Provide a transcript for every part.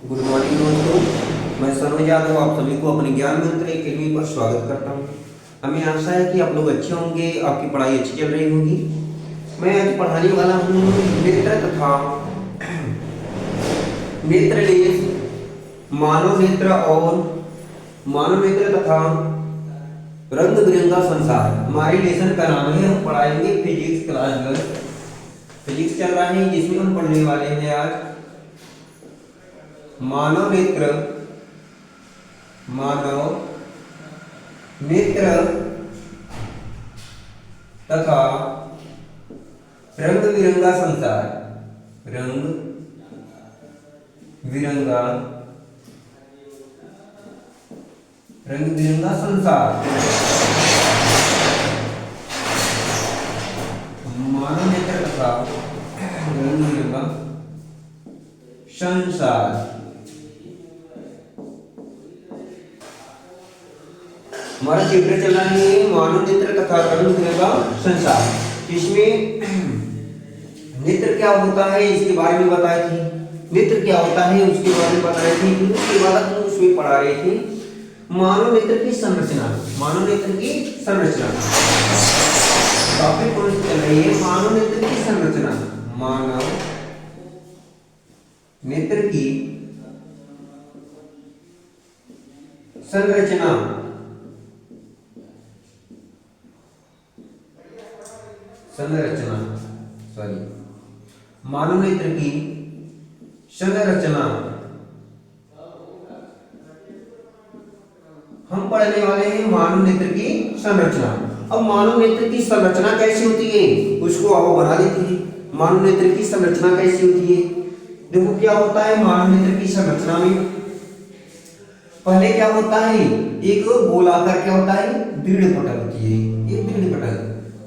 Good morning दोस्तों, मैं सनोज यादव आप सभी को अपने ज्ञान मंत्र अकेडमी पर स्वागत करता हूँ। हमें आशा है कि आप लोग अच्छे होंगे, आपकी पढ़ाई अच्छी चल रही होगी। मैं आज पढ़ाने वाला हूँ नेत्र तथा नेत्रलेस, मानव नेत्र और मानव नेत्र तथा रंग बिरंगा संसार। हमारी लेसन का नाम है, हम पढ़ाएंगे फिजिक्स क्लास 10। फिजिक्स चल रहा है जिसमें हम पढ़ने वाले हैं आज मानव नेत्र तथा रंग बिरंगा संसार। रंग बिरंगा संसार। मानव नेत्र तथा रंग बिरंगा संसार। हमारा चैप्टर चल रहा है मानव नेत्र तथा रंग बिरंगा संसार। इसमें नेत्र क्या होता है इसके बारे में बताई थी, नेत्र क्या होता है उसके बारे में बताई थी। उसके बाद हम उसमें पढ़ा रहे थे मानव नेत्र की संरचना। मानव नेत्र की संरचना टॉपिक कौन सी चल रही है? मानव नेत्र की संरचना। मानव नेत्र की संरचना। मानव नेत्र की संरचना हम पढ़ने वाले हैं मानव नेत्र की संरचना। अब मानव नेत्र की संरचना कैसी होती है उसको आप बना देते हैं। मानव नेत्र की संरचना कैसी होती है? देखो क्या होता है मानव नेत्र की संरचना में। पहले क्या होता है, एक गोलाकार क्या होता है, दृढ़ पटल होती है। एक दृढ़ पटल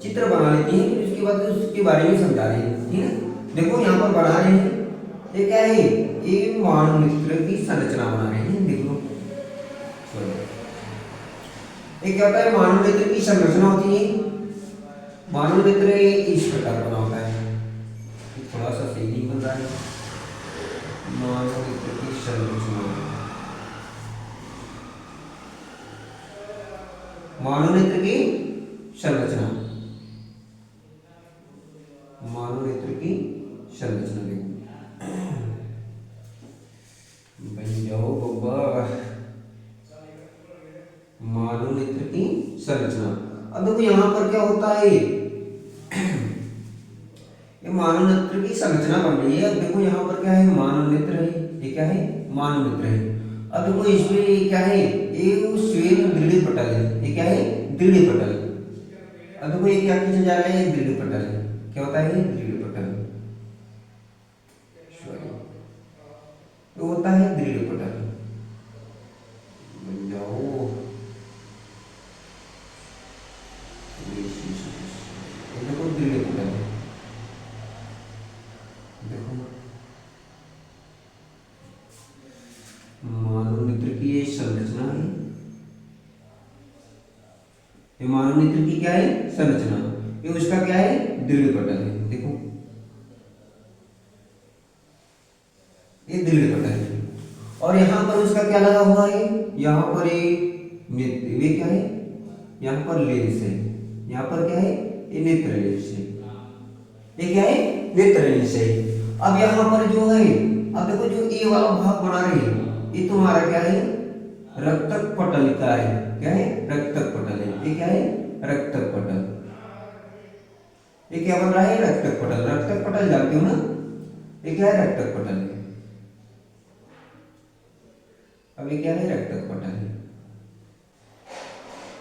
चित्र बना लेते हैं, उसके बाद उसके बारे में समझा रहे हैं, ठीक है। देखो यहाँ पर बना रहे हैं, ये क्या है, ये मानव नेत्र की संरचना बना रहे हैं। देखो ये क्या होता है, मानव नेत्र की संरचना होती है। मानव नेत्र इस प्रकार बना होता है, थोड़ा सा सही नहीं बन रहा है। मानव नेत्र की संरचना, मानव नेत्र की संरचना, मानव नेत्र की संरचना बन जाओ बाबा। मानव नेत्र की संरचना। अब देखो यहाँ पर क्या होता है, ये मानव नेत्र की संरचना बन रही है। अब देखो यहाँ पर क्या है, मानव नेत्र है, ये क्या है, मानव नेत्र है। अब देखो इसमें क्या है, ये श्वेत दृढ़ पटल है, ये क्या है, दृढ़ पटल। अब देखो ये क्या खींचा जा रहा है, दृढ़ पटल। क्या होता है, दृढ़ पटल, तो होता है दृढ़ पटल। बन जाओ, देखो दृढ़ पटल, देखो मानव नेत्र की ये संरचना है। ये मानव नेत्र की क्या है, संरचना। ये उसका क्या है, दृढ़ पटल है। देखो ये दृढ़ पटल है और यहाँ पर उसका क्या लगा हुआ है, यहाँ पर ये क्या है, यहाँ पर लेंस है। यहाँ पर क्या है, ये नेत्र लेंस है। ये क्या है, नेत्र लेंस है। अब यहाँ पर जो है, अब देखो जो ये वाला भाग बना रही है, ये तुम्हारा क्या है, रक्तक पटल का है। क्या है, रक्तक पटल है। ये क्या है, रक्तक पटल। ये क्या बन रहा है, रक्तक पटल। रक्तक पटल जानते हो ना, ये क्या है, रक्तक पटल है। अब ये क्या है, रक्तक पटल है।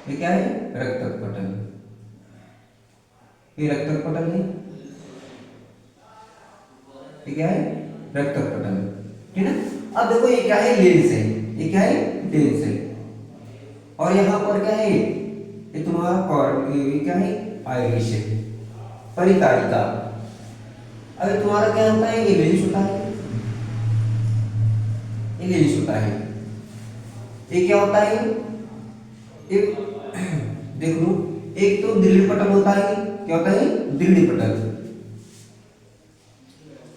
ये क्या है, रक्तक पटल। ये रक्तक पटल है, ये क्या है, रक्तक पटल, ठीक है। अब देखो ये क्या है, लेंस है। ये क्या है, लेंस है। और यहाँ पर क्या है, ये तुम्हारा ये क्या है, आइरिस है, परितारिका। अब तुम्हारा क्या होता है, ये लेंस होता है, ये लेंस होता है। ये क्या होता है, एक देख लो, एक तो दृढ़ पटल होता है। क्या होता है, दृढ़ पटल,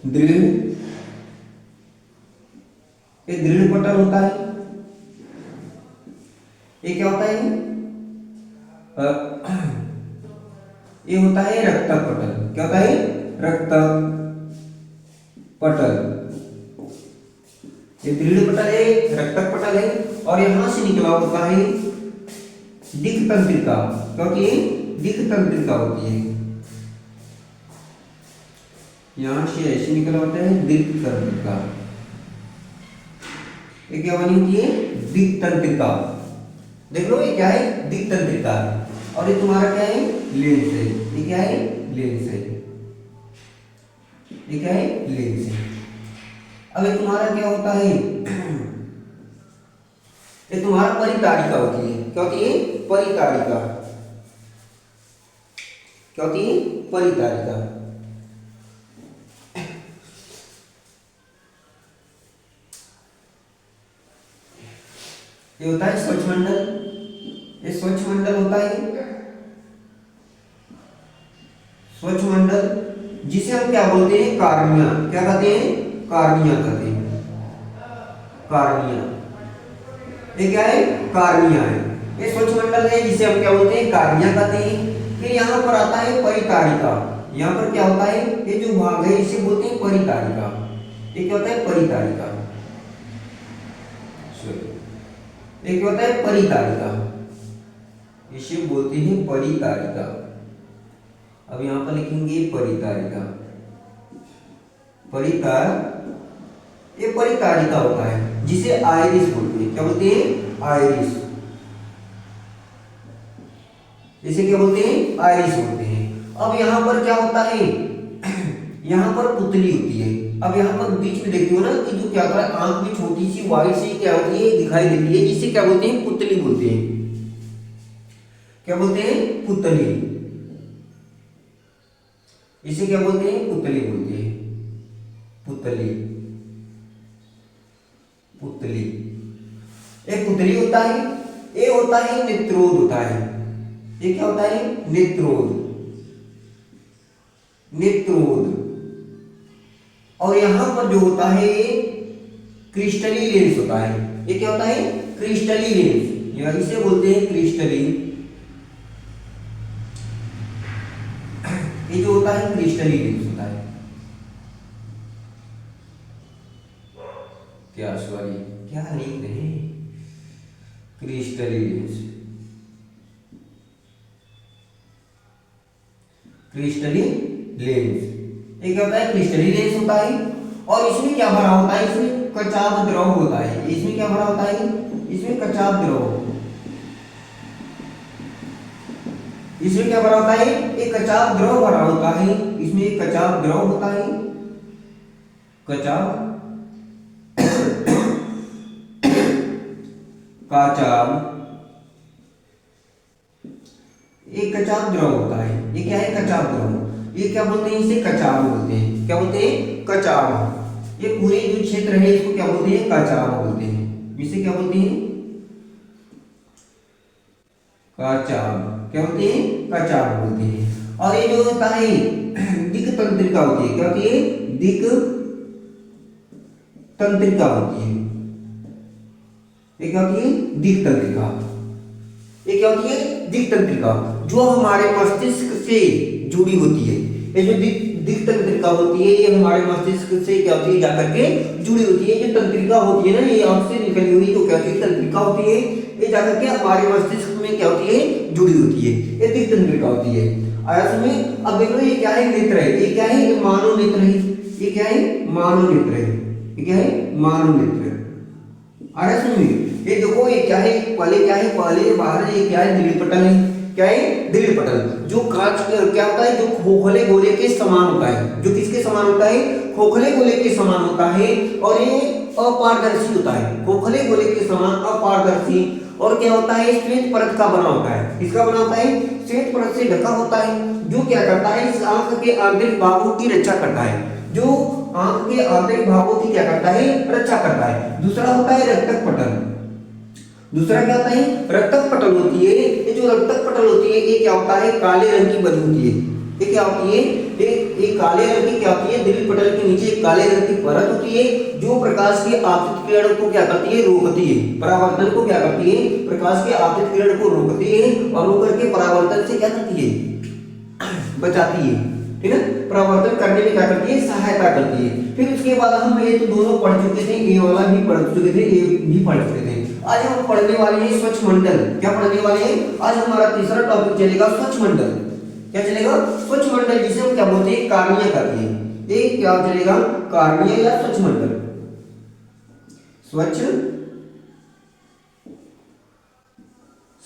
दृढ़ ये दृढ़ पटल होता है। ये क्या होता है? ये होता है रक्तक पटल। क्या होता है? रक्तक पटल। ये दृढ़ पटल है, रक्तक पटल है, और यहां से निकला होता है दिक् तंत्रिका, क्योंकि दिक् तंत्रिका होती है। यहां से ऐसे निकला होता है दिक् तंत्रिका। ये क्या बनी होती है? दिक् तंत्रिका। देख लो ये क्या है? दिक् तंत्रिका। और ये तुम्हारा क्या है? लेंस है। ये क्या है? लेंस है। ये क्या है? लेंस है। अब ये तुम्हारा क्या होता है? ये तुम्हारा परितारिका होती है। क्या होती है? परितारिका। क्या होती है? परितारिका। ये होता है स्वच्छमंडल। ये स्वच्छमंडल होता है, स्वच्छमंडल, जिसे हम क्या बोलते हैं? कार्निया। क्या कहते हैं? कार्निया कहते हैं। कार्निया। ये क्या है? कार्निया है। ये स्वच्छमंडल है जिसे हम क्या बोलते हैं? कार्निया कहते हैं। फिर यहाँ पर आता है परितारिका। यहाँ पर क्या होता है? ये जो भाग है इसे बोलते हैं परितारिका। ये क्या होता है? परितारिका। ये क्या होता है? परितारिका। इसे बोलते हैं परितारिका। अब यहां पर लिखेंगे परितारिका। ये परितारिका होता है जिसे आइरिस बोलते हैं। क्या बोलते हैं? आइरिस। इसे क्या बोलते हैं? आइरिस बोलते हैं। अब यहां पर क्या होता है? यहां पर पुतली होती है। अब यहाँ पर बीच में देखते हो ना कि जो क्या होता है? आंख में छोटी सी वाइट सी क्या होती है? दिखाई देती है, जिसे क्या बोलते हैं? पुतली बोलते हैं। क्या बोलते हैं? पुतली। इसे क्या बोलते हैं? पुतली बोलते हैं। पुतली। पुतली। एक पुतली होता है। ये होता है नेत्रोद होता है। ये क्या होता है? नेत्रोद। नेत्रोद। और यहां पर जो होता है क्रिस्टली लेंस होता है। ये क्या होता है? क्रिस्टली लेंस। या इसे बोलते हैं क्रिस्टली। ये जो होता है क्रिस्टली लेंस होता है। क्या सॉरी क्या लिख रहे हैं? क्रिस्टली लेंस। क्रिस्टली लेंस। ये क्या होता है? क्रिस्टली लेंस होता है। और इसमें क्या भरा होता है? इसमें कचाव द्रव होता है। इसमें क्या भरा होता है? इसमें कचाव द्रव। इसमें क्या भरा होता है? एक कचाव द्रव भरा होता है। इसमें एक कचाव द्रव होता है। कचाव कचाव एक कचाव द्रव होता है। ये क्या है? कचाव द्रव। ये क्या बोलते हैं? इसे कचाव बोलते हैं। क्या बोलते हैं? कचाव। ये पूरे जो क्षेत्र है इसको क्या बोलते हैं? कचाव बोलते हैं। इसे क्या बोलते हैं? कचाव। क्या बोलते हैं? कचाव बोलते हैं। और ये जो होता है दिक् तंत्रिका होती है। क्या होती है? दिक् तंत्रिका होती है। ये क्या होती है? दिक् तंत्रिका। ये क्या होती है? दिक् तंत्रिका, जो हमारे मस्तिष्क से जुड़ी होती है। ये जो दिक् तंत्रिका होती है ये हमारे मस्तिष्क से क्या होती है? जाकर के जुड़ी होती है। जो तंत्रिका होती है ना, ये आंख से निकली हुई तो क्या होती है? तंत्रिका होती है। ये जाकर के हमारे मस्तिष्क में क्या होती है? जुड़ी होती है। ये दिक् तंत्रिका होती है। आया समझ? अब देखो ये क्या है? नेत्र है। ये क्या है? ये मानव नेत्र है। ये क्या है? मानव नेत्र है। ये क्या है? मानव नेत्र। आया समझ? ये देखो ये क्या है? पहले क्या है? पहले बाहर ये क्या है? दृढ़ पटल है। क्या है? दृढ़ पटल, जो कांच क्या होता है? जो खोखले गोले के समान होता है। जो किसके समान होता है? खोखले गोले के समान होता है। और ये अपारदर्शी होता है। खोखले गोले के समान अपारदर्शी। और क्या होता है? श्वेत परत का बना होता है। किसका बना होता है? श्वेत परत से ढका होता है। जो क्या करता है? इस आंख के आंतरिक भागों की रक्षा करता है। जो आंख के आंतरिक भागों की क्या करता है? रक्षा करता है। दूसरा होता है रक्तक पटल। दूसरा क्या होता है? रक्तक पटल होती है। ये जो रक्तक पटल होती है ये क्या होता है? काले रंग की बनी होती है। ये क्या होती है? एक काले रंग की क्या होती है, दीर्घ पटल के नीचे एक काले रंग की परत होती है जो प्रकाश के आपतित किरण को क्या करती है, रोकती है। परावर्तन को क्या करती है, प्रकाश के आपतित किरण को रोकती है और रोक करके परावर्तन से क्या करती है, बचाती है, ठीक है। परावर्तन करने में क्या करती है, सहायता करती है। फिर उसके बाद हम ये तो दोनों पढ़ चुके थे, ए वाला भी पढ़ चुके थे, ए भी पढ़ चुके थे। आज हम पढ़ने वाले हैं स्वच्छ मंडल। क्या पढ़ने वाले हैं, आज हमारा तीसरा टॉपिक चलेगा स्वच्छ मंडल। क्या चलेगा, स्वच्छ मंडल, जिसे हम क्या बोलते हैं, कार्निया कहते हैं। ये क्या चलेगा, कार्निया या स्वच्छ मंडल।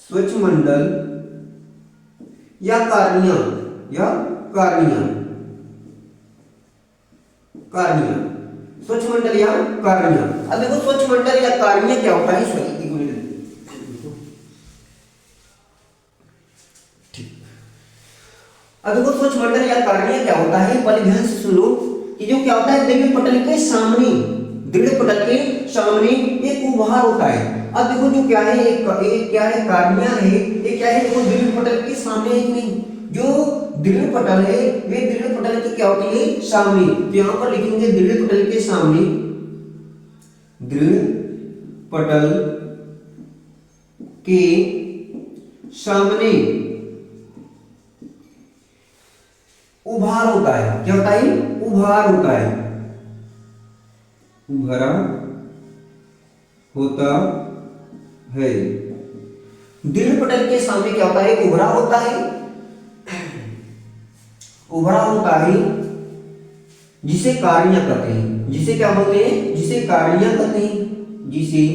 स्वच्छ मंडल या कार्निया, या कार्निया, कार्निया, स्वच्छ मंडल या कार्निया। अब देखो स्वच्छ मंडल या कार्निया क्या होता है, सॉरी एक मिनट, अब देखो स्वच्छ मंडल या कार्निया क्या होता है, पहले ध्यान से सुन लो कि जो क्या होता है, दीर्घ पटल के सामने, दीर्घ पटल के सामने एक उभार होता है। अब देखो जो क्या है, एक क्या है, कार्निया है, ये क्या है, देखो दीर्घ पटल के सामने एक नहीं, जो दीर्घ पटल है वे दीर्घ पटल की क्या होती है, सामने। तो यहां पर लिखेंगे दीर्घ पटल के सामने, दीर्घ पटल के सामने उभार होता है। क्या होता है, उभार होता है, उभरा होता है। दीर्घ पटल के सामने क्या होता है, उभरा होता है, उभरा होता है, जिसे कार्निया कहते हैं। जिसे क्या बोलते हैं, जिसे कार्निया कहते हैं, जिसे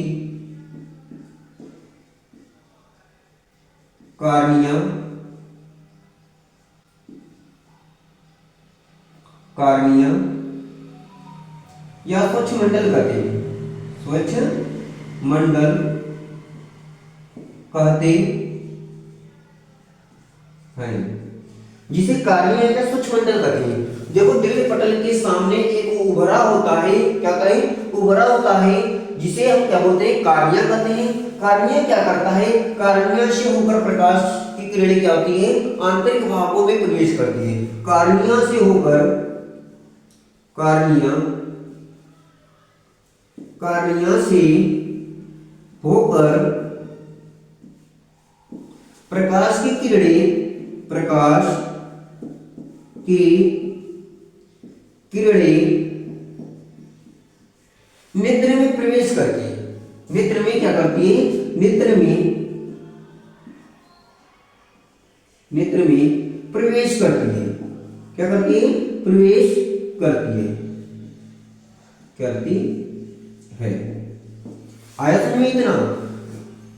कार्निया, कार्निया या स्वच्छ मंडल कहते हैं, स्वच्छ मंडल कहते हैं, जिसे कार्निया या स्वच्छ मंडल कहते हैं। देखो दीर्घ पटल के सामने एक उभरा होता है, क्या कहते हैं, उभरा होता है, जिसे हम क्या बोलते हैं, कार्निया कहते हैं। कार्निया क्या करता है, कार्निया से होकर प्रकाश की किरणें क्या होती है, आंतरिक भागों में प्रवेश करती है। कार्निया से होकर, कार्निया, कार्निया से होकर प्रकाश की किरणें, प्रकाश की किरणें नेत्र में प्रवेश करती है। नेत्र में क्या करती है, नेत्र में प्रवेश करती है। क्या करती है, प्रवेश करती है, करती है। आया समझ में इतना।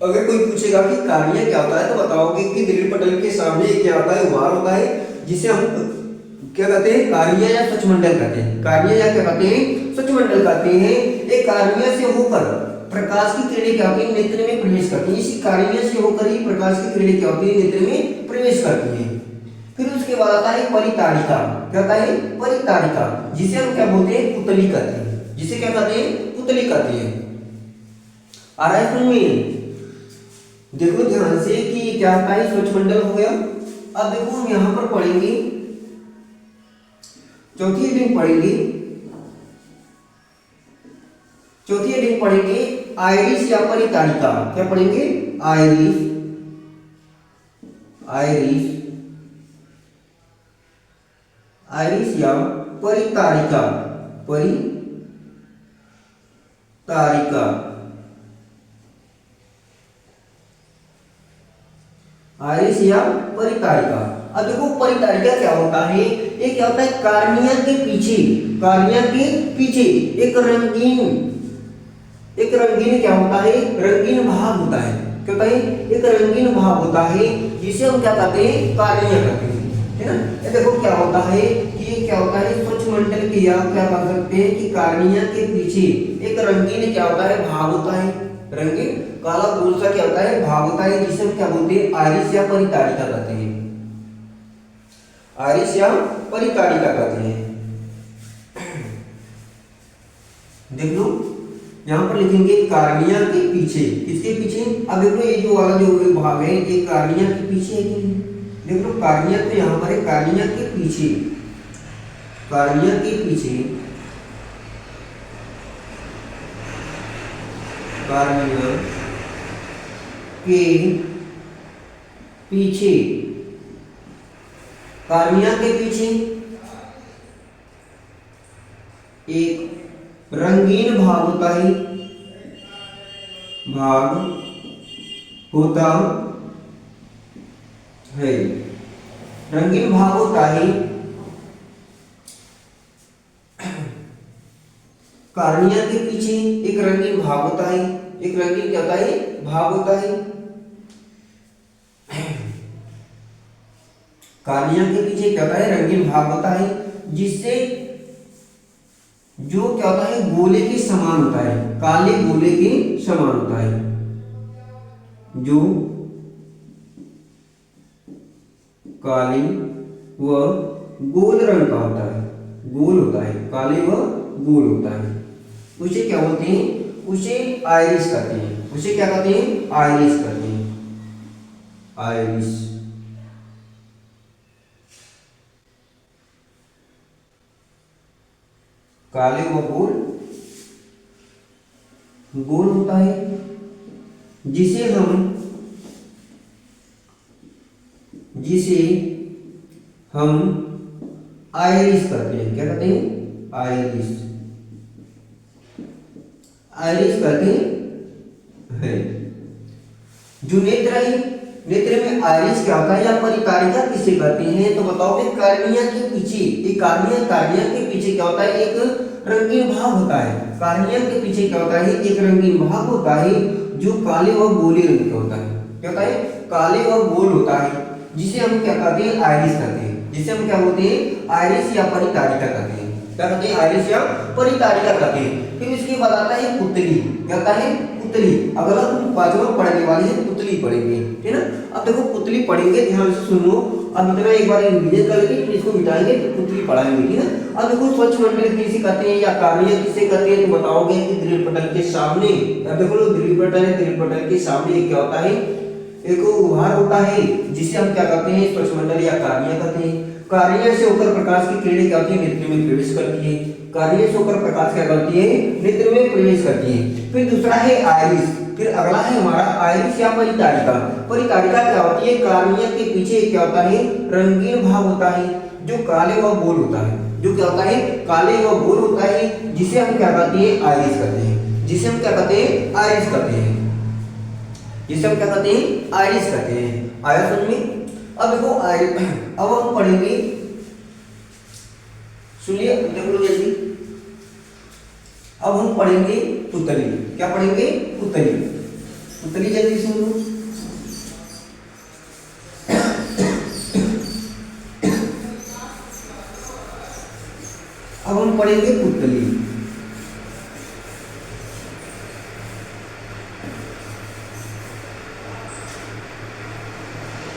अगर कोई पूछेगा कि कार्निया क्या होता है तो बताओगे कि दीर्घ पटल के सामने क्या होता है, उभार होता है, जिसे हम क्या कहते हैं, कार्निया या स्वच्छ मंडल कहते हैं। कार्निया या क्या कहते हैं, स्वच्छ मंडल कहते हैं। एक कार्निया से होकर प्रकाश की किरणें क्या होती है, नेत्र में प्रवेश करती है। इसी कार्निया से होकर ही प्रकाश की किरणें क्या होती है, नेत्र में प्रवेश करती है। फिर उसके बाद आता है परितारिका। क्या होता है, परितारिका, जिसे हम क्या बोलते हैं, पुतली कहते हैं। जिसे क्या कहते हैं, पुतली कहते हैं। आ रहा है समझ में। देखो ध्यान से कि क्या होता है, स्वच्छ मंडल हो गया। अब देखो हम यहां पर पढ़ेंगे, चौथी हेडिंग पढ़ेंगे, चौथी हेडिंग पढ़ेंगे आइरिस या परितारिका। क्या पढ़ेंगे, आइरिस, आइरिस, आइरिस या परितारिका, परितारिका, आइरिस या परितारिका। अब देखो परितारिका क्या होता है, ये क्या होता है, कार्निया के पीछे, कार्निया के पीछे एक रंगीन क्या होता है, रंगीन भाग होता है। क्या होता है, एक रंगीन भाग होता है, जिसे हम क्या कहते हैं, कार्निया कहते हैं, है ना। ये देखो क्या होता है कि ये क्या होता है, स्वच्छ मंडल के, या क्या कह सकते हैं कि कार्निया के पीछे एक रंगीन क्या होता है, भाग होता है, रंगीन काला गोल सा क्या होता है, भाग होता है, जिसे हम क्या बोलते हैं, आइरिस या परितारिका कहते हैं। आइरिस या परितारिका कहते हैं। देख लो यहां पर लिखेंगे कार्निया के पीछे। किसके पीछे, अब देखो ये जो वाला जो भाग है ये कार्निया के पीछे है कि नहीं। देख लो कार्निया तो यहां पर है, कार्निया के पीछे, कार्निया के पीछे, कार्निया के पीछे, कार्निया के पीछे एक रंगीन भाग होता है, भाग होता है, रंगीन भाग होता है। कार्निया के पीछे एक रंगीन भाग होता है, एक रंगीन क्या होता है, भाग होता है। कार्निया के पीछे क्या होता है, रंगीन भाग होता है, जिससे जो क्या होता है, गोले के समान होता है, काले गोले के समान होता है, जो काले व गोल रंग का होता है, गोल होता है, काले व गोल होता है, उसे क्या बोलते हैं, उसे आइरिस कहते हैं। उसे क्या कहते हैं, आइरिस कहते हैं, आइरिस। काले व गोल, गोल होता है, जिसे हम आइरिस कहते हैं। क्या कहते हैं, आइरिस, आइरिस कहते हैं। जो नेत्र है, नेत्र में आइरिस क्या होता है या परितारिका किसे कहते हैं, तो बताओगे कार्निया के पीछे, एक कार्निया के पीछे क्या होता है, एक रंगीन भाग होता है। कार्निया के पीछे क्या होता है, एक रंगीन भाग होता है, जो काले व गोले रंग का होता है। क्या होता है, काले व गोल होता है, जिसे हम क्या कहते हैं, आइरिस कहते हैं। जिसे हम क्या बोलते हैं, आइरिस या परितारिका कहते हैं। क्या कहते हैं, आइरिस या परितारिका कहते हैं। फिर इसके बाद आता है पुतली। क्या होता है, पुतली। अगला तुम पांचवा पढ़ने वाले हैं, पुतली पढ़ेंगे, है ना। अब देखो पुतली पढ़ेंगे, ध्यान से सुनो। अब इतना एक बार रिवीजन करके फिर इसको मिटाएंगे, फिर पुतली पढ़ाएंगे, ठीक है। अब देखो स्वच्छ मंडल किसे कहते हैं या कार्निया किसे कहते हैं, तो बताओगे कि दृढ़ पटल के सामने। अब देखो दृढ़ पटल है, दृढ़ पटल के सामने क्या होता है, एक उभार होता है, जिसे हम क्या कहते हैं, स्वच्छ मंडल या कार्निया कहते हैं। कार्निया से होकर प्रकाश की किरणें क्या होती है, नेत्र में प्रवेश करती है। कार्निया से होकर प्रकाश क्या करती है, नेत्र में प्रवेश करती है। फिर दूसरा है आइरिस। फिर अगला है हमारा आइरिस या परितारिका। परितारिका क्या होती है, कार्निया के पीछे क्या होता है, रंगीन भाग होता है, जो काले व गोल होता है, जो क्या होता है, काले व गोल होता है, जिसे हम क्या कहते हैं, आइरिस कहते हैं। जिसे हम क्या कहते हैं, आइरिस कहते हैं। जिसे हम क्या कहते हैं, आइरिस कहते हैं। आया समझ में। अब देखो अब हम पढ़ेंगे, सुनिए, देख लो जल्दी। अब हम पढ़ेंगे पुतली। क्या पढ़ेंगे, पुतली। पुतली जल्दी सुन लो। अब हम पढ़ेंगे पुतली।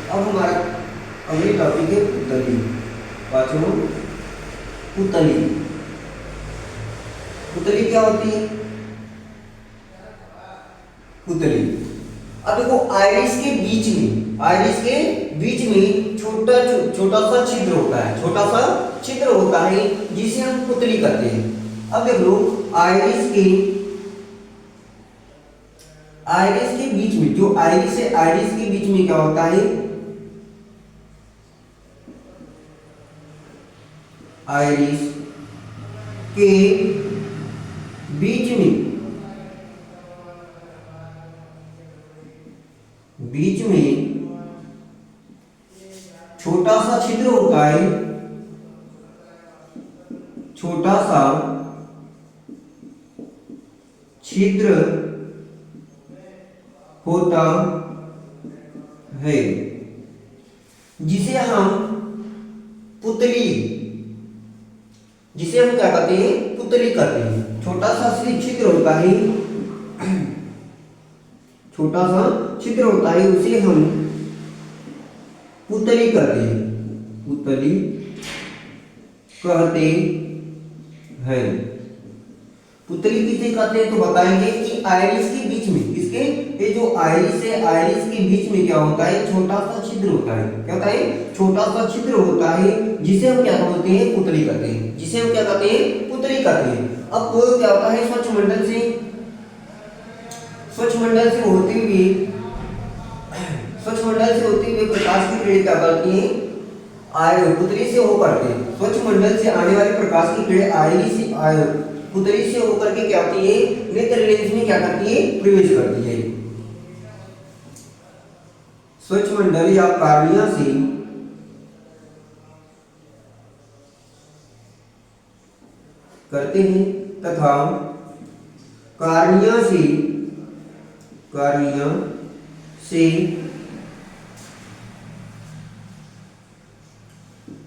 अब हमारा अगली टॉपिक है पुतली। पांचवा, पुतली। पुतली क्या होती है, पुतली। अब देखो आइरिस के बीच में, आइरिस के बीच में छोटा सा छिद्र होता है, छोटा सा छिद्र होता है, जिसे हम पुतली कहते हैं। अब देख लो आइरिस के बीच में, जो आइरिस है, आइरिस के बीच में क्या होता है, आइरिस के बीच में छोटा सा छिद्र होता है, छोटा सा छिद्र होता है, जिसे हम क्या कहते हैं, पुतली कहते हैं। छोटा सा छिद्र होता है, छोटा सा छिद्र होता है, उसे हम पुतली कहते हैं, पुतली कहते हैं। पुतली किसे कहते हैं, तो बताएंगे कि आइरिस के बीच में, किसके किसके, ये जो आइरिस है, आइरिस के बीच में क्या होता है, छोटा सा छिद्र होता है। क्या होता है, छोटा सा छिद्र होता है, जिसे हम क्या बोलते हैं, पुतली कहते हैं। जिसे हम क्या कहते हैं, पुतली कहते हैं। अब वो क्या होता है, स्वच्छ मंडल से होते हुए प्रकाश की किरणें क्या करती हैं, पुतली से होकर के, स्वच्छ मंडल से आने वाली प्रकाश की किरणें आइरिस पुतली से होकर के क्या होती है, नेत्र लेंस में क्या करती है, प्रवेश करती है। स्वच्छ मंडल या कार्निया से करते हैं तथा कार्निया से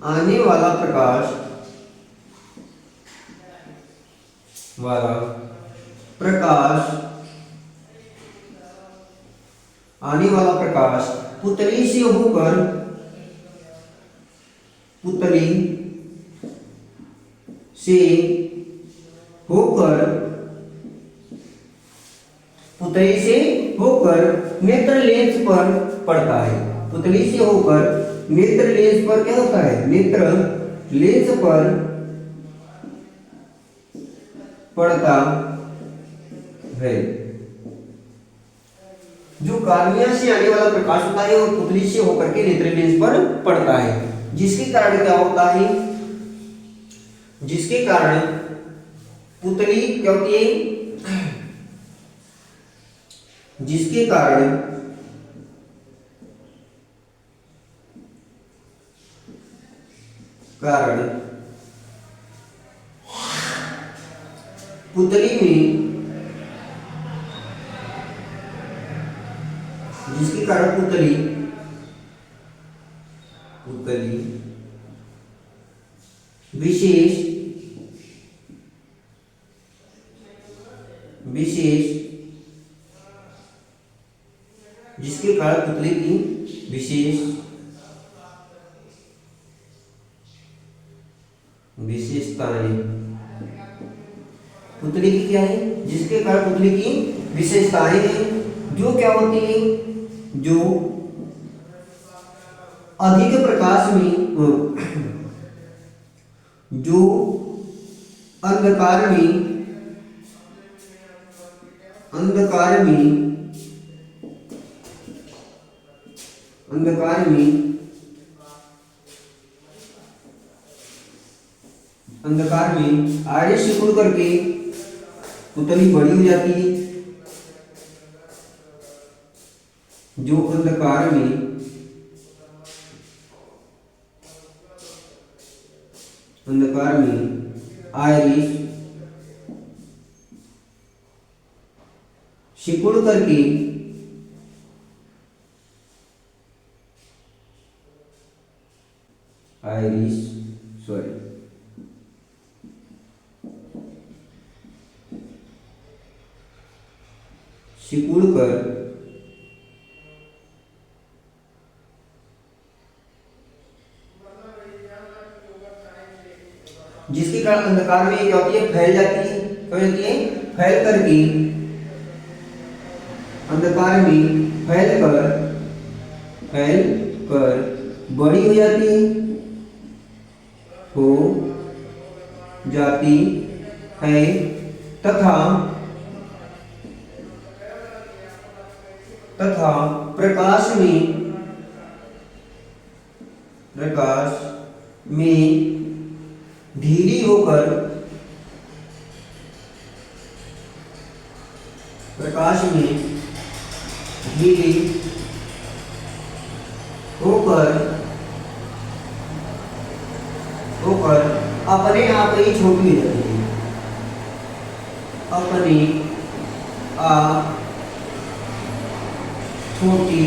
आने वाला प्रकाश पुतली से होकर नेत्र लेंस पर पड़ता है। पुतली से होकर नेत्र लेंस पर क्या होता है, नेत्र लेंस पर पड़ता है। जो कार्निया से आने वाला प्रकाश होता है वो पुतली से होकर के नेत्र लेंस पर पड़ता है, जिसके कारण क्या होता है, जिसके कारण पुतली क्या होती है, जिसके कारण पुतली में जिसके कारण पुतली विशेष जिसके कारण पुतली की विशेषताएं, पुतली की क्या है, जिसके कारण पुतली की विशेषताएं हैं, जो क्या होती है, जो अधिक प्रकाश में, जो अंधकार में आइरिस सिकुड़ करके पुतली बड़ी हो जाती है। जो अंधकार में आइरिस सिकुड़ करके सिकुड़ कर जिसके कारण अंधकार में क्या होती है, फैल जाती है। क्या होती है, फैल करके अंधकार में फैल कर बड़ी हो जाती है तथा प्रकाश में ढीली होकर अपने आप ही छोटी हो जाती है, अपने आप छोटी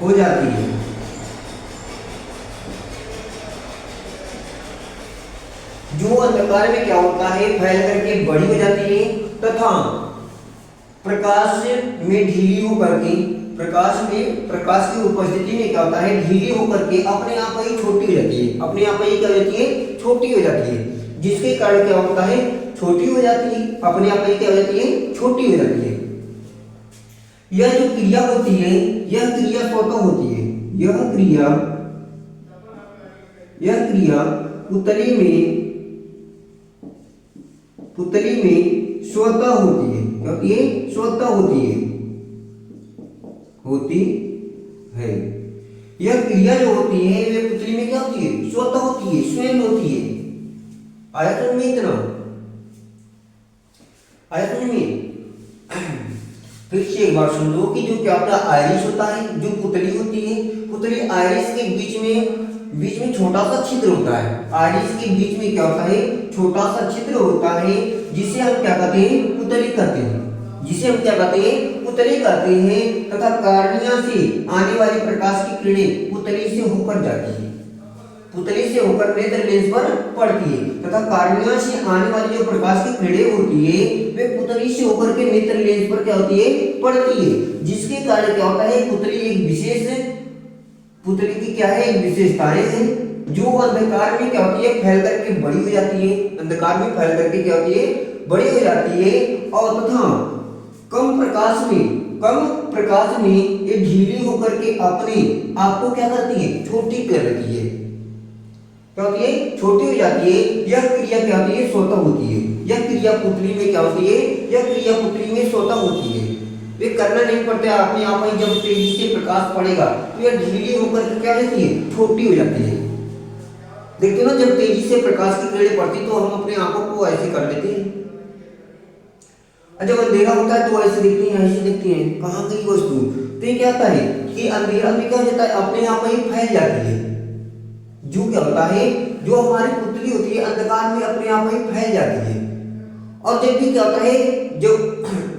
हो जाती है। जो अंधकार में क्या होता है, फैल करके बड़ी हो जाती है तथा प्रकाश में ढीली होकर के प्रकाश की उपस्थिति में क्या होता है, ढीली होकर के अपने आप ही छोटी हो जाती है, अपने आप ही क्या होती है, छोटी हो जाती है। जिसके कारण क्या होता है, छोटी हो जाती है, अपने आप ही क्या हो जाती है, छोटी हो जाती है। यह जो क्रिया होती है, यह क्रिया स्वतः होती है, यह क्रिया पुतली में स्वतः होती है, क्योंकि ये स्वतः होती है। यह क्रिया जो होती है वे पुतली में क्या होती है, स्वतः होती है, स्वयं होती है। आया समझ में इतना? आया समझ में? फिर से एक बार सुन लो कि जो क्या होता है, आयरिस होता है, जो पुतली होती है, पुतली आयरिस के बीच में छोटा सा छिद्र होता है। आयरिस के बीच में क्या होता है, छोटा सा छिद्र होता है, जिसे हम क्या कहते हैं, पुतली कहते हैं, जिसे हम क्या कहते हैं, पुतली कहते हैं। तथा कार्निया से आने वाली प्रकाश की किरणें पुतली से होकर जाती है, पुतली से होकर नेत्र लेंस पर पड़ती है। तथा कार्निया से आने वाली जो प्रकाश की किरणें होती है वे पुतली से होकर के नेत्र लेंस पर क्या होती है, पड़ती है। जिसके कारण क्या होता है, पुतली की क्या है, एक विशेषताएं हैं, जो अंधकार में क्या होती है, फैल करके बड़ी हो जाती है, अंधकार में फैल करके क्या होती है, बड़ी हो जाती है। और तथा कम प्रकाश में ये ढीली होकर के अपने आप को क्या करती है, छोटी कर लेती है, क्या होती है, छोटी हो जाती है। यह क्रिया क्या होती है, स्वतः होती है। यह क्रिया पुतली में क्या होती है, यह क्रिया पुतली में स्वतः होती है। वे करना नहीं पड़ता, अपने आप ही जब तेजी से प्रकाश पड़ेगा तो यह ढीली होकर क्या रहती है, छोटी हो जाती है। देखते हो ना, जब तेजी से प्रकाश की किरणें पड़ती तो हम अपने आंखों को ऐसे कर लेते हैं, जब अंधेरा होता है तो ऐसे दिखती हैं, ऐसे दिखती हैं, कहाँ गई वस्तु। तो ये क्या होता है कि अंधेरा में क्या हो जाता है, अपने आप ही फैल जाती है। जो क्या होता है, जो हमारी पुतली होती है अंधकार में अपने आप ही फैल जाती है। और जब भी क्या होता है,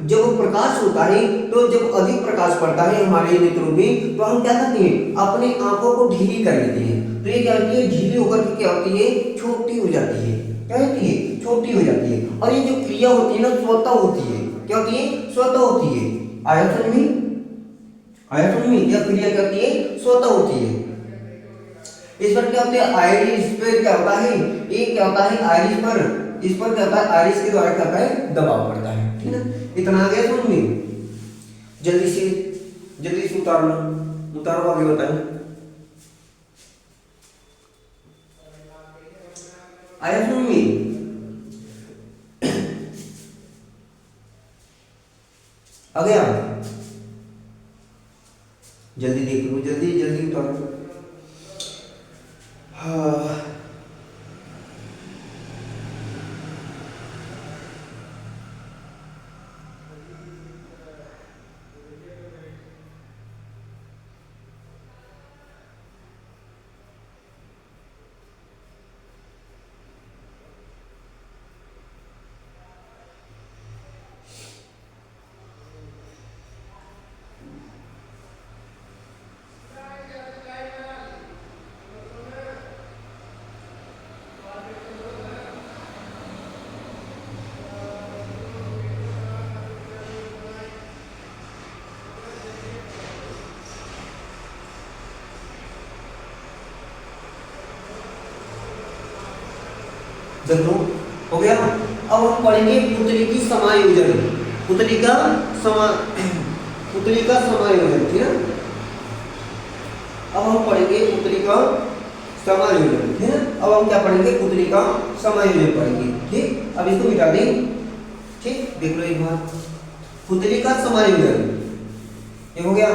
जब प्रकाश होता है, तो जब अधिक प्रकाश पड़ता है हमारे नेत्रों में, तो हम क्या करते हैं, अपने आंखों को ढीली कर लेते हैं। तो ये क्या होती है, ढीली होकर के क्या होती है, छोटी हो जाती है, क्या होती है, छोटी हो जाती है। और ये जो क्रिया होती है ना, स्वतः होती है, क्या होती है, स्वतः होती है। आया समझ में? यह क्रिया क्या होती है, स्वतः होती है। इस पर क्या होता है, आयरिस पे क्या होता है, ये क्या होता है, आयरिस पर, इस पर क्या होता है, आयरिस के द्वारा क्या होता है, दबाव पड़ता है, ठीक है ना। इतना आ गया समझ में? जल्दी से उतारो आगे बताएं। आया समझ में? आ गया? जल्दी देख लो, जल्दी उतारो। हाँ, देखो हो गया। अब हम पढ़ेंगे पुतली की समायोजन, पुतली का समायोजन, ठीक है। अब हम पढ़ेंगे पुतली का समायोजन, ठीक है। अब हम क्या पढ़ेंगे, पुतली का समायोजन पढ़ेंगे, ठीक। अब इसको मिटा दें, ठीक। देख लो एक बार, पुतली का समायोजन ये हो गया।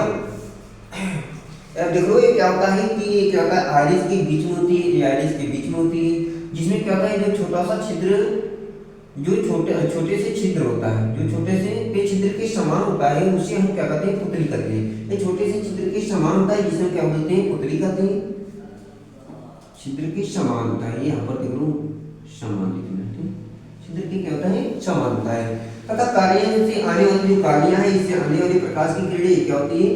अब देख लो ये क्या होता है कि ये क्या होता है, आयरिस के बीच में होती है, ये आयरिस के बीच में होती है, जिसमें क्या होता है, जो छोटा सा छिद्र, जो छोटे से छिद्र होता है, जो छोटे से छिद्र के समान होता है, उसे हम क्या कहते हैं, पुतली कहते हैं। ये छोटे से छिद्र के समान होता है, जिसे हम क्या बोलते हैं, पुतली कहते हैं। छिद्र के समान होता है, यहाँ पर देख लो समान लिखना, ठीक। छिद्र के क्या होता है, समान होता है। तथा कार्निया से आने वाली जो कार्निया है, इससे आने वाली प्रकाश की किरणें क्या होती है,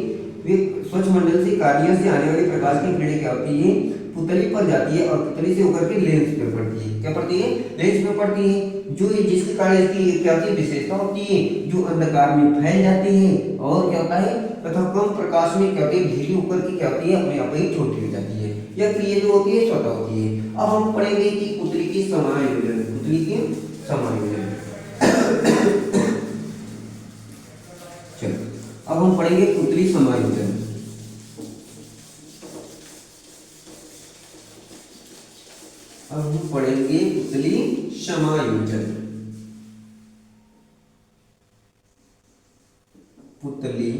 वे स्वच्छ मंडल से कार्निया से आने वाली प्रकाश की किरणें क्या होती है, पुतली पर जाती है और पुतली से होकर के लेंस पे पड़ती है। क्या पड़ती है, लेंस पे पड़ती है, जो जिसके कारण इसकी क्या होती है, विशेषता होती है, जो अंधकार में फैल जाती है। और क्या होता है, तथा कम प्रकाश में क्या होती है, ढीली होकर के क्या होती है, अपने आप ही छोटी हो जाती है। यह क्रिया जो होती है स्वतः होती है। अब हम पढ़ेंगे कि पुतली की समायोजन, पुतली की समायोजन। चलो अब हम पढ़ेंगे पुतली समायोजन। अब हम पढ़ेंगे पुतली समायोजन। पुतली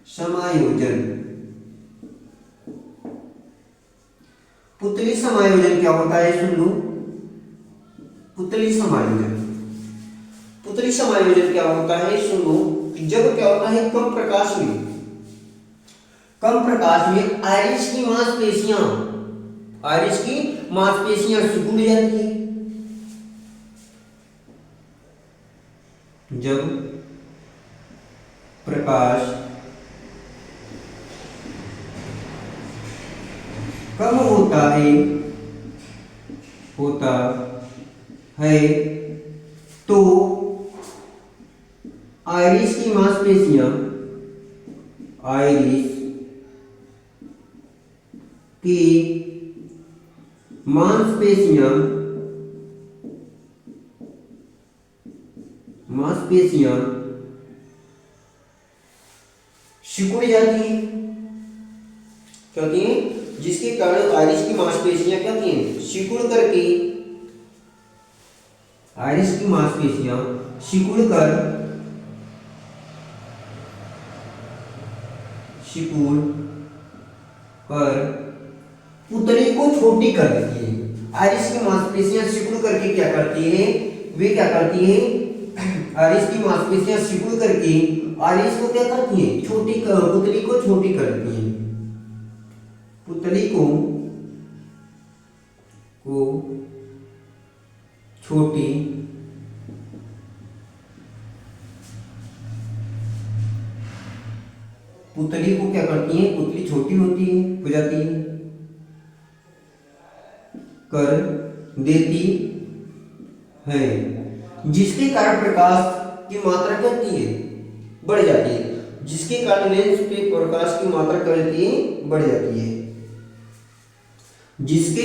समायोजन। पुतली समायोजन क्या होता है सुन लो। पुतली समायोजन, पुतली समायोजन क्या होता है सुनो। जब क्या होता है कम प्रकाश में, कम प्रकाश में आइरिस की मांसपेशियां, आइरिस की मांसपेशियां सिकुड़ जाती है। जब प्रकाश कम होता है तो आइरिस की मांसपेशियां, आइरिस की मांसपेशियां, मांसपेशियां सिकुड़ जाती हैं। क्या होती हैं? जिसके कारण आइरिस की मांसपेशियां क्या होती हैं? सिकुड़ करके, आइरिस की मांसपेशियां सिकुड़ कर पुतली को छोटी कर देती है। आइरिस की मांसपेशियां सिकुड़ करके क्या करती है? वे क्या करती है? आइरिस की मांसपेशियां सिकुड़ करके आइरिस को क्या करती है? छोटी पुतली को छोटी कर देती है। पुतली को छोटी पुतली को क्या करती है? पुतली छोटी होती है, हो जाती है, कर देती है, जिसके कारण प्रकाश की मात्रा क्या होती है? बढ़ जाती है। जिसके कारण लेंस पे प्रकाश की मात्रा क्या होती है? बढ़ जाती है। जिसके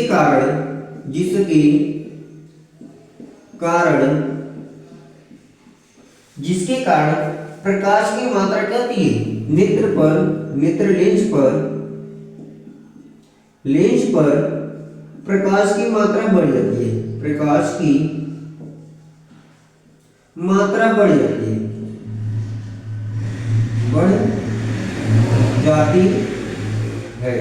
कारण प्रकाश की मात्रा क्या होती है? नेत्र लेंस पर प्रकाश की मात्रा बढ़ जाती है। प्रकाश की मात्रा बढ़ जाती है, बढ़ जाती है,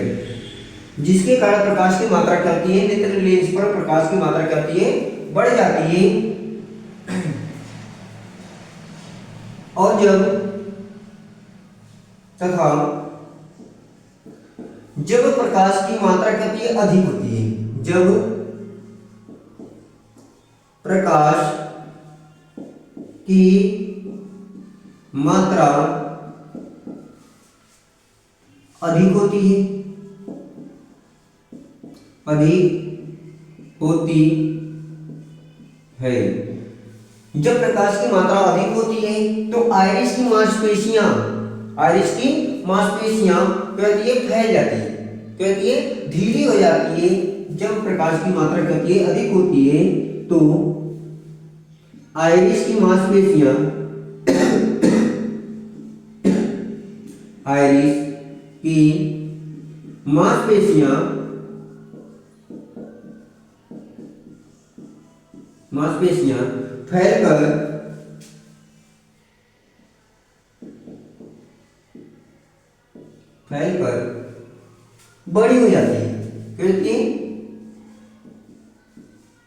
जिसके कारण प्रकाश की मात्रा क्या होती है? नेत्र लेंस पर प्रकाश की मात्रा क्या होती है? बढ़ जाती है। और जब प्रकाश की मात्रा क्या होती है? अधिक होती है। जब प्रकाश की मात्रा अधिक होती है, जब प्रकाश की मात्रा अधिक होती है तो आइरिस की मांसपेशियां कहती है फैल जाती है, कहती है ढीली हो जाती है। जब प्रकाश की मात्रा कहती है अधिक होती है तो आइरिस की मांसपेशियां मांसपेशियां फैलकर बड़ी हो जाती है, कहती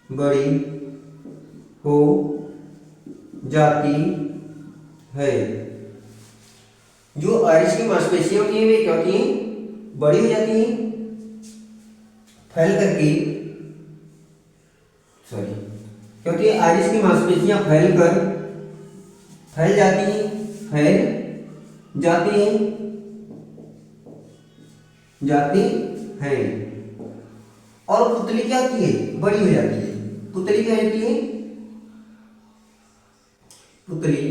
बड़ी हो जाती है। जो आइरिस की मांसपेशियां होती हैं वे क्या होती हैं? बड़ी हो जाती हैं, फैल करके, सॉरी, क्योंकि आइरिस की मांसपेशियां फैल जाती हैं, और पुतली क्या होती है? बड़ी हो जाती है। पुतली क्या होती है? पुतली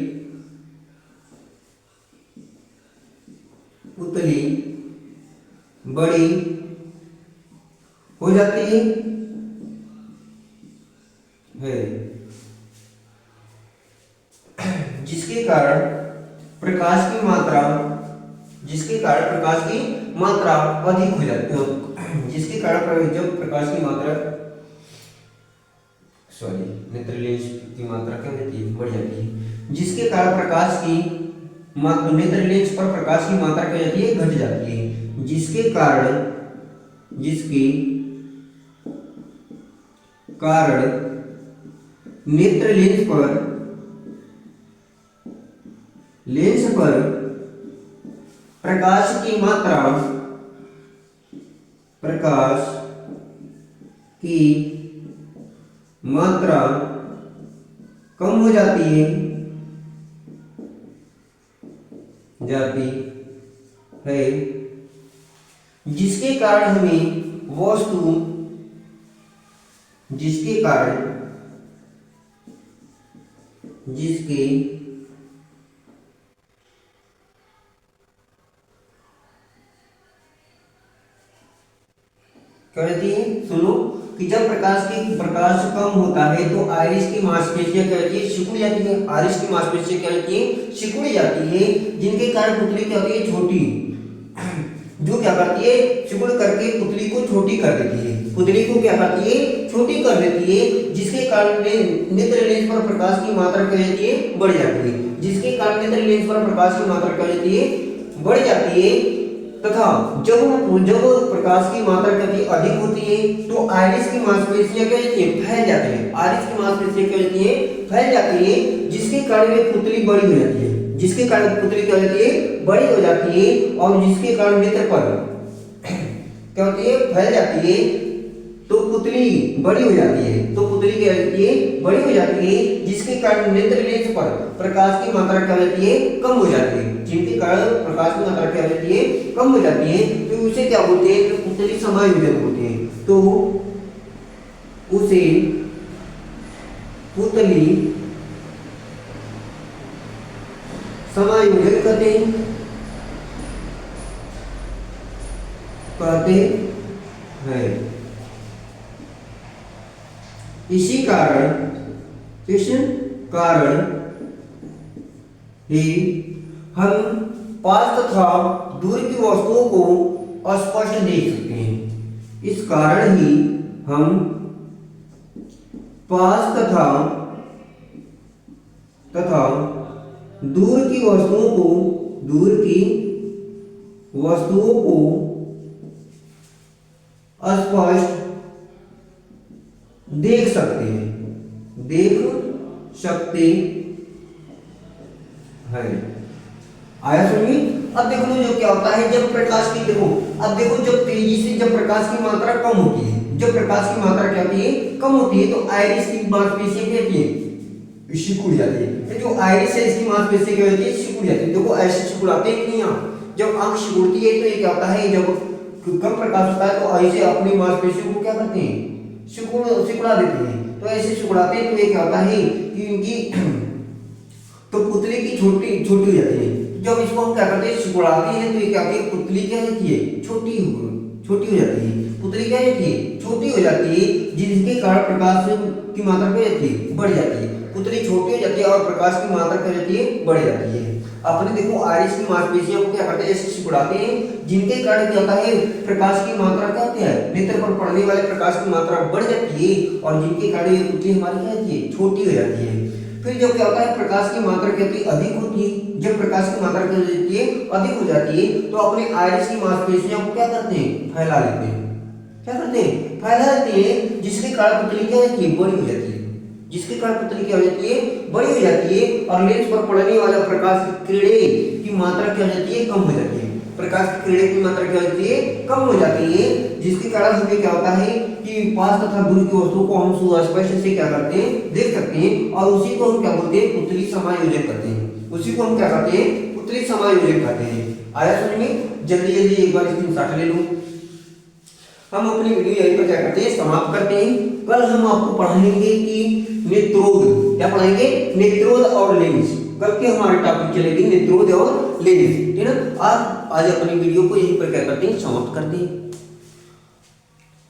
बड़ी हो जाती है। जिसके कारण प्रकाश की मात्रा अधिक हो जाती है, जिसके कारण जब प्रकाश की मात्रा नेत्र लेंस की मात्रा क्या होती है, बढ़ जाती है, जिसके कारण नेत्र लेंस पर प्रकाश की मात्रा क्या जाती है, घट जाती है, जिसके कारण नेत्र लेंस पर प्रकाश की मात्रा कम हो जाती है, जिसके कारण हमें वस्तु जिसके कहती है, सुनो कि जब प्रकाश कम होता है तो आइरिस की मांसपेशियां क्या होती है, सिकुड़ जाती है। आइरिस की मांसपेशियां क्या होती है, सिकुड़ जाती है, जिनके कारण पुतली क्या होती है, छोटी, जो क्या करती है, सिकुड़ करके पुतली को छोटी कर देती है, पुतली को क्या करती है, छोटी कर देती है, जिसके कारण नेत्र लेंस पर प्रकाश की मात्रा क्या होती है, बढ़ जाती है, जिसके कारण नेत्र लेंस पर प्रकाश की मात्रा क्या होती है, बढ़ जाती है। तथा जब प्रकाश की मात्रा कभी अधिक होती है तो आइरिस की मांसपेशियां क्या होती है, फैल जाती है, आइरिस की मांसपेशियां क्या होती है, फैल जाती है, जिसके कारण वे पुतली बड़ी हो जाती है, जिसके कारण पुतली क्या होती है, बड़ी हो जाती है, और जिसके कारण नेत्र पर क्या होती है, फैल जाती है, तो पुतली बड़ी हो जाती है, तो पुतली क्या होती है, बड़ी हो जाती है, जिसके कारण नेत्र लेंस पर प्रकाश की मात्रा क्या होती है, कम हो जाती है, जिनके कारण प्रकाश की मात्रा क्या होती है, कम हो जाती है, तो उसे क्या बोलते हैं, तो पुतली समायोजन होते हैं, तो उसे पुतली समायोजन कहते हैं। इसी कारण ही हम पास तथा दूर की वस्तुओं को अस्पष्ट देख सकते हैं। इस कारण ही हम पास तथा दूर की वस्तुओं को स्पष्ट देख सकते हैं। आया समझ? अब देखो जो क्या होता है, जब प्रकाश की अब देखो जब तेजी से जब प्रकाश की मात्रा कम होती है, जब प्रकाश की मात्रा क्या होती है, कम होती है, तो आइरिस की मांसपेशियां क्या होती है, सिकुड़ जाती है। जो आइरिस है इसकी मांसपेशियां क्या होती है, सिकुड़ जाती है। देखो ऐसे सिकुड़ाते हैं कि नहीं आप, जब आंख सिकुड़ती है तो ये क्या होता है, जब कम प्रकाश होता है तो ऐसे अपनी मांसपेशियों को क्या करते हैं, सिकुड़ा देते हैं। तो ऐसे सिकुड़ाते हैं तो ये क्या होता है कि इनकी तो पुतली की छोटी हो जाती है। जब इसको हम क्या करते हैं, सिकुड़ाते हैं, तो ये क्या होती है, पुतली क्या होती है, छोटी हो जाती है, पुतली क्या होती है, छोटी हो जाती है, जिसके कारण प्रकाश की मात्रा क्या होती है, बढ़ जाती है, पुतली छोटी हो जाती है और प्रकाश की मात्रा क्या होती है, बढ़ जाती है। अपने देखो आइरिस की मांसपेशियों को क्या करते हैं, ऐसे सिकुड़ाते हैं, जिनके कारण क्या होता है, प्रकाश की मात्रा क्या होती है, नेत्र पर पड़ने वाले प्रकाश की मात्रा बढ़ जाती है, और जिनके कारण ये पुतली हमारी क्या होती है, छोटी हो जाती है। फिर जब क्या होता है, प्रकाश की मात्रा क्या होती है, अधिक होती है। जब प्रकाश की मात्रा क्या होती है, अधिक हो जाती है, तो अपने आइरिस की मांसपेशियों को क्या करते हैं, फैला लेते हैं। क्या करते हैं, फैला देते हैं, जिसके कारण पुतली क्या होती है, बड़ी हो जाती है, जिसके कारण पुतली क्या हो जाती है, बड़ी हो जाती है, और लेंस पर पड़ने वाला प्रकाश की किरणें की मात्रा क्या हो जाती है, कम हो जाती है। प्रकाश की किरणें की मात्रा क्या होती है, कम हो जाती है, जिसके कारण हमें क्या होता है कि पास तथा दूर की वस्तुओं को हम सुस्पष्ट से क्या करते हैं, देख सकते हैं, और उसी को हम क्या बोलते हैं, पुतली समायोजन करते हैं। उसी को हम क्या करते हैं, पुतली समायोजन करते हैं। आया समझ में? जल्दी जल्दी एक बार स्क्रीनशॉट ले लो। हम अपनी वीडियो यहीं पर क्या करते हैं, समाप्त करते हैं। कल हम आपको पढ़ाएंगे कि नेत्रोद, क्या पढ़ाएंगे, नेत्रोद और लेंस। कल के हमारे टॉपिक चलेगी नेत्रोद और लेंस, ठीक है ना। आज अपनी वीडियो को यहीं पर क्या करते हैं, समाप्त करते हैं।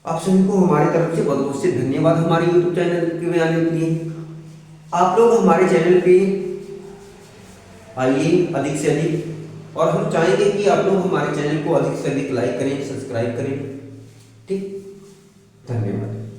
आप सभी को हमारी तरफ से बहुत बहुत से धन्यवाद हमारे YouTube चैनल पे आने के लिए। आप लोग हमारे चैनल पे आइए अधिक से अधिक, और हम चाहेंगे कि आप लोग हमारे चैनल को अधिक से अधिक लाइक करें, सब्सक्राइब करें। ठीक, धन्यवाद।